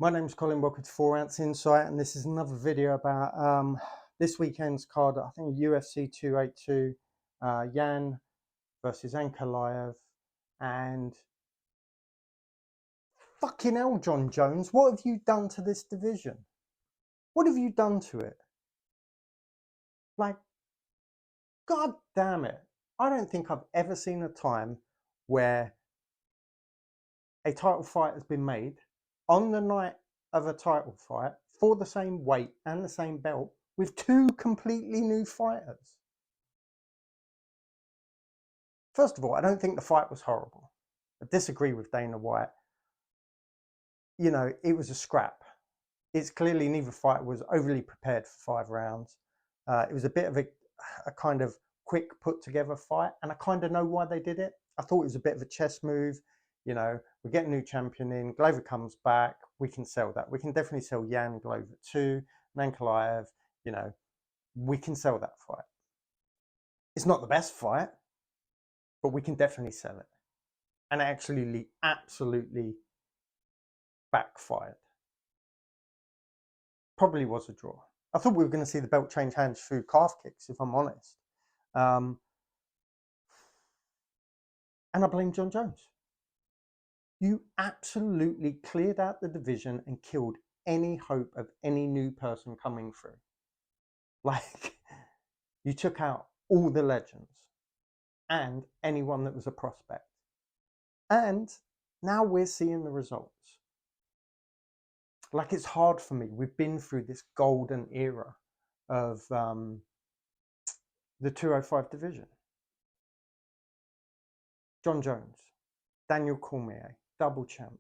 My name's Colin, welcome to 4 Ounce Insight, and this is another video about this weekend's card. I think UFC 282, Yan versus Ankalaev, and fucking hell, Jon Jones, what have you done to this division? What have you done to it? Like, god damn it. I don't think I've ever seen a time where a title fight has been made on the night of a title fight for the same weight and the same belt with two completely new fighters. First of all, I don't think the fight was horrible. I disagree with Dana White. You know, it was a scrap. It's clearly neither fighter was overly prepared for 5 rounds. It was a bit of a kind of quick put together fight, and I kind of know why they did it. I thought it was a bit of a chess move. You know, we get a new champion in, Glover comes back, we can sell that. We can definitely sell Yan Glover too, Ankalaev, you know, we can sell that fight. It's not the best fight, but we can definitely sell it. And it actually absolutely backfired. Probably was a draw. I thought we were going to see the belt change hands through calf kicks, if I'm honest. And I blame Jon Jones. You absolutely cleared out the division and killed any hope of any new person coming through. Like, you took out all the legends and anyone that was a prospect. And now we're seeing the results. Like, it's hard for me. We've been through this golden era of the 205 division. Jon Jones, Daniel Cormier, double champ,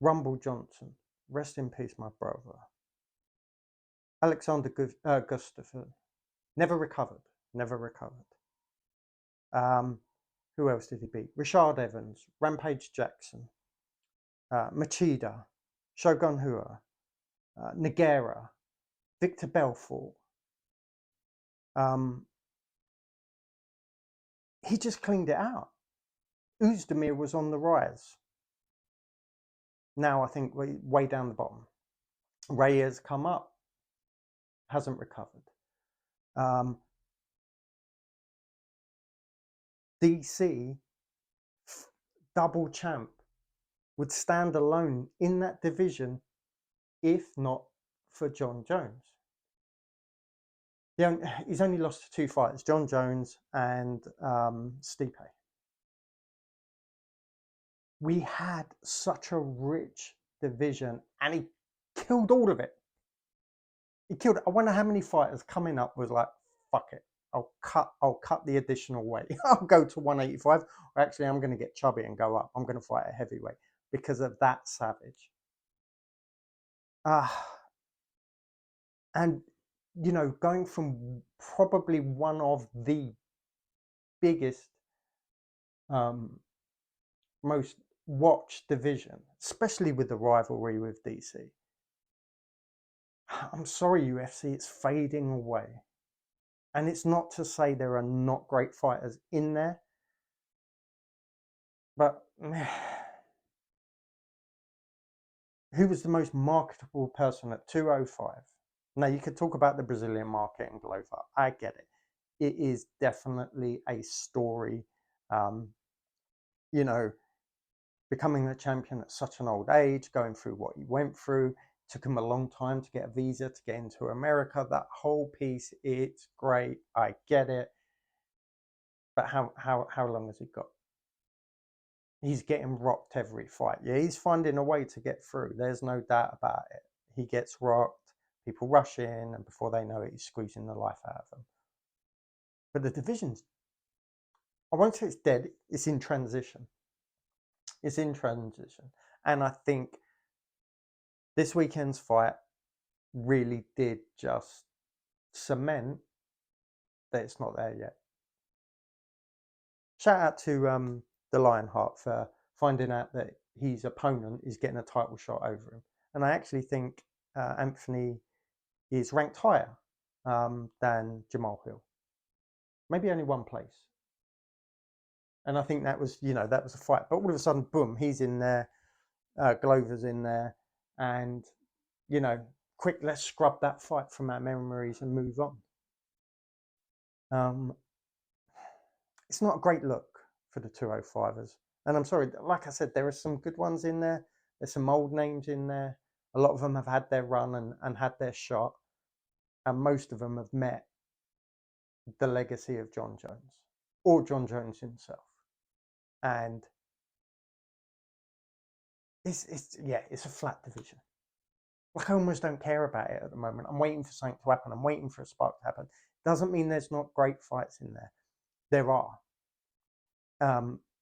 Rumble Johnson, rest in peace, my brother. Alexander Gustafsson, never recovered. Who else did he beat? Rashad Evans, Rampage Jackson, Machida, Shogun Rua, Nogueira, Victor Belfort. He just cleaned it out. Uzdemir was on the rise. Now I think way down the bottom. Reyes come up, hasn't recovered. DC, double champ, would stand alone in that division if not for Jon Jones. He's only lost to 2 fighters, Jon Jones and Stipe. We had such a rich division and he killed all of it. He killed it. I wonder how many fighters coming up was like, fuck it, I'll cut the additional weight. I'll go to 185. Or actually, I'm going to get chubby and go up. I'm going to fight a heavyweight because of that savage. And, you know, going from probably one of the biggest, most watched division, especially with the rivalry with DC. I'm sorry, UFC, it's fading away. And it's not to say there are not great fighters in there, but who was the most marketable person at 205? Now, you could talk about the Brazilian market and Glover. I get it. It is definitely a story. You know, becoming the champion at such an old age, going through what he went through, took him a long time to get a visa to get into America. That whole piece, it's great. I get it. But how long has he got? He's getting rocked every fight. Yeah, he's finding a way to get through. There's no doubt about it. He gets rocked. People rush in, and before they know it, he's squeezing the life out of them. But the division's, I won't say it's dead. It's in transition. It's in transition. And I think this weekend's fight really did just cement that it's not there yet. Shout out to the Lionheart for finding out that his opponent is getting a title shot over him. And I actually think Anthony is ranked higher than Jamal Hill. Maybe only one place. And I think that was, you know, that was a fight. But all of a sudden, boom, he's in there. Glover's in there. and, you know, quick, let's scrub that fight from our memories and move on. It's not a great look for the 205ers. And I'm sorry, like I said, there are some good ones in there. There's some old names in there. A lot of them have had their run and had their shot. And most of them have met the legacy of Jon Jones or Jon Jones himself. And it's a flat division. Like, I almost don't care about it at the moment. I'm waiting for something to happen. I'm waiting for a spark to happen. Doesn't mean there's not great fights in there. There are.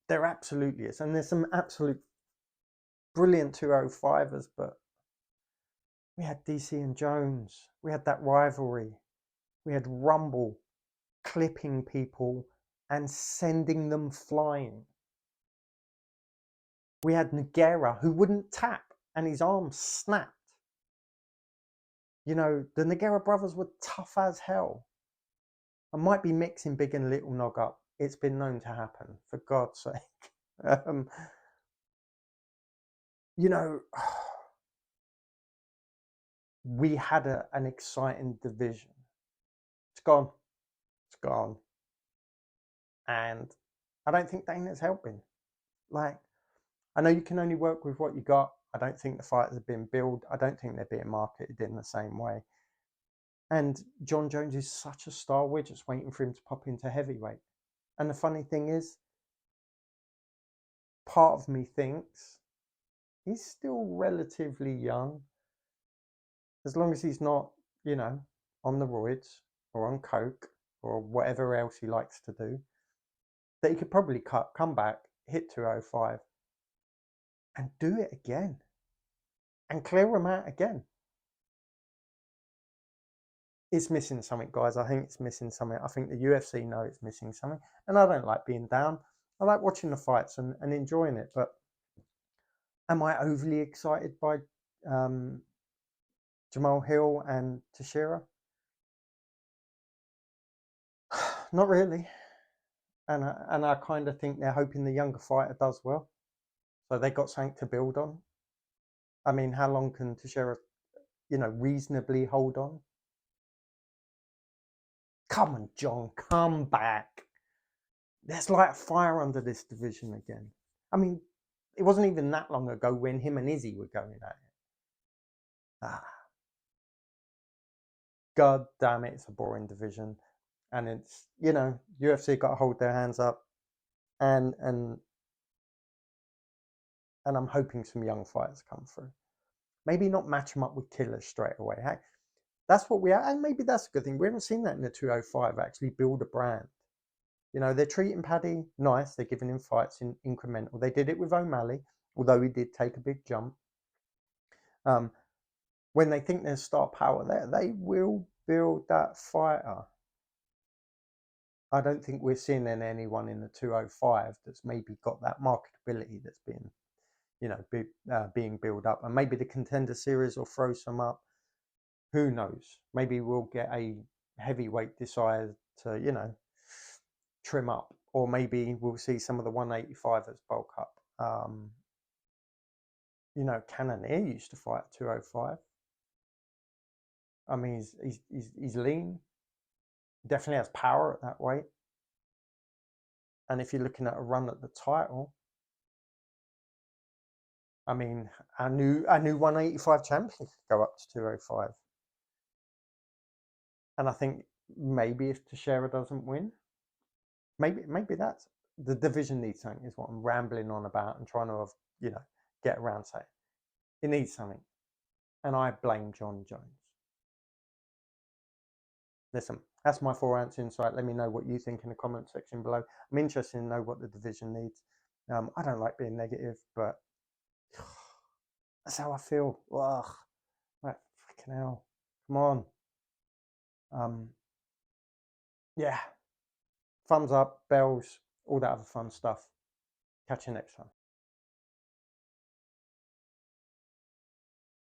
There absolutely is. And there's some absolute brilliant 205ers, but we had DC and Jones. We had that rivalry. We had Rumble clipping people and sending them flying. We had Nogueira, who wouldn't tap and his arm snapped. You know, the Nogueira brothers were tough as hell. I might be mixing big and little Nog up. It's been known to happen, for God's sake. You know, we had an exciting division. It's gone. It's gone. And I don't think Dana's helping. Like, I know you can only work with what you got. I don't think the fighters have been billed. I don't think they're being marketed in the same way. And Jon Jones is such a star. We're just waiting for him to pop into heavyweight. And the funny thing is, part of me thinks he's still relatively young. As long as he's not, you know, on the roids or on coke or whatever else he likes to do, that he could probably come back, hit 205 and do it again and clear him out again. It's missing something, guys. I think it's missing something. I think the UFC know it's missing something. And I don't like being down. I like watching the fights and enjoying it. But am I overly excited by Jamal Hill and Teixeira? Not really. And I kind of think they're hoping the younger fighter does well. So they got something to build on. I mean, how long can Teixeira, you know, reasonably hold on? Come on, Jon, come back. There's like fire under this division again. I mean, it wasn't even that long ago when him and Izzy were going at it. God damn it, it's a boring division. And it's, you know, UFC got to hold their hands up. And I'm hoping some young fighters come through. Maybe not match them up with killers straight away. Hey, that's what we are. And maybe that's a good thing. We haven't seen that in the 205, actually build a brand. You know, they're treating Paddy nice. They're giving him fights in incremental. They did it with O'Malley, although he did take a big jump. When they think there's star power there, they will build that fighter. I don't think we're seeing anyone in the 205 that's maybe got that marketability that's been, you know, being built up. And maybe the Contender Series will throw some up. Who knows? Maybe we'll get a heavyweight decide to, you know, trim up, or maybe we'll see some of the 185ers bulk up. You know, Cannonier used to fight at 205. I mean, he's lean, definitely has power at that weight. And if you're looking at a run at the title, I mean, our new 185 champion could go up to 205. And I think maybe if Teixeira doesn't win, maybe that's the division needs something, is what I'm rambling on about and trying to, you know, get around saying. It needs something. And I blame Jon Jones. Listen, that's my 4-ounce insight. Let me know what you think in the comment section below. I'm interested to know what the division needs. I don't like being negative, but that's how I feel. Ugh, like, freaking hell. Come on. Yeah. Thumbs up, bells, all that other fun stuff. Catch you next time.